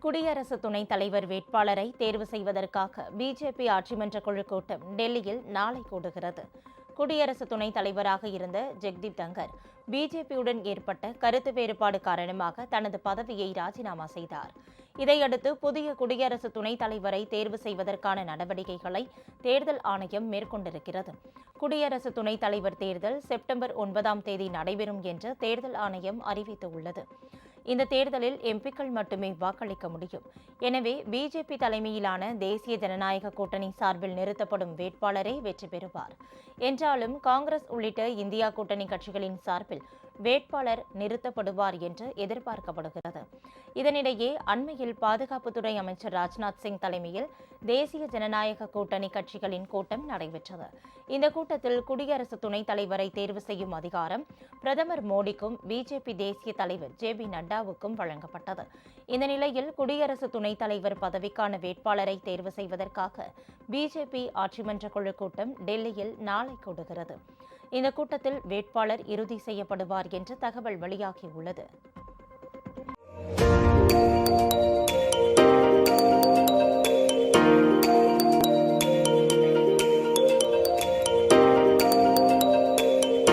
குடியரசு துணைத் தலைவர் வேட்பாளரை தேர்வு செய்வதற்காக பிஜேபி ஆட்சிமன்ற குழு கூட்டம் டெல்லியில் நாளை கூடுகிறது. குடியரசு துணைத் தலைவராக இருந்த ஜெக்தீப் தங்கர் பிஜேபியுடன் ஏற்பட்ட கருத்து வேறுபாடு காரணமாக தனது பதவியை ராஜினாமா செய்தார். இதையடுத்து புதிய குடியரசு துணைத் தலைவரை தேர்வு செய்வதற்கான நடவடிக்கைகளை தேர்தல் ஆணையம் மேற்கொண்டிருக்கிறது. குடியரசு துணைத் தலைவர் தேர்தல் செப்டம்பர் 9 நடைபெறும் என்று தேர்தல் ஆணையம் அறிவித்துள்ளது. இந்த தேர்தலில் எம்பிக்கள் மட்டுமே வாக்களிக்க முடியும். எனவே பிஜேபி தலைமையிலான தேசிய ஜனநாயக கூட்டணி சார்பில் நிறுத்தப்படும் வேட்பாளரே வெற்றி பெறுவார். என்றாலும் காங்கிரஸ் உள்ளிட்ட இந்தியா கூட்டணி கட்சிகளின் சார்பில் வேட்பாளர் நிறுத்தப்படுவார் என்று எதிர்பார்க்கப்படுகிறது. இதனிடையே அண்மையில் பாதுகாப்புத்துறை அமைச்சர் ராஜ்நாத் சிங் தலைமையில் தேசிய ஜனநாயக கூட்டணி கட்சிகளின் கூட்டம் நடைபெற்றது. இந்த கூட்டத்தில் குடியரசு துணைத் தலைவரை தேர்வு செய்யும் அதிகாரம் பிரதமர் மோடிக்கும் பிஜேபி தேசிய தலைவர் ஜே.பி. நட்டாவுக்கும் வழங்கப்பட்டது. இந்த நிலையில் குடியரசு துணைத் தலைவர் பதவிக்கான வேட்பாளரை தேர்வு செய்வதற்காக பிஜேபி ஆட்சிமன்ற குழு கூட்டம் டெல்லியில் நாளை கூடுகிறது. இந்த கூட்டத்தில் வேட்பாளர் இறுதி செய்யப்படுவார் என்று தகவல் வெளியாகியுள்ளது.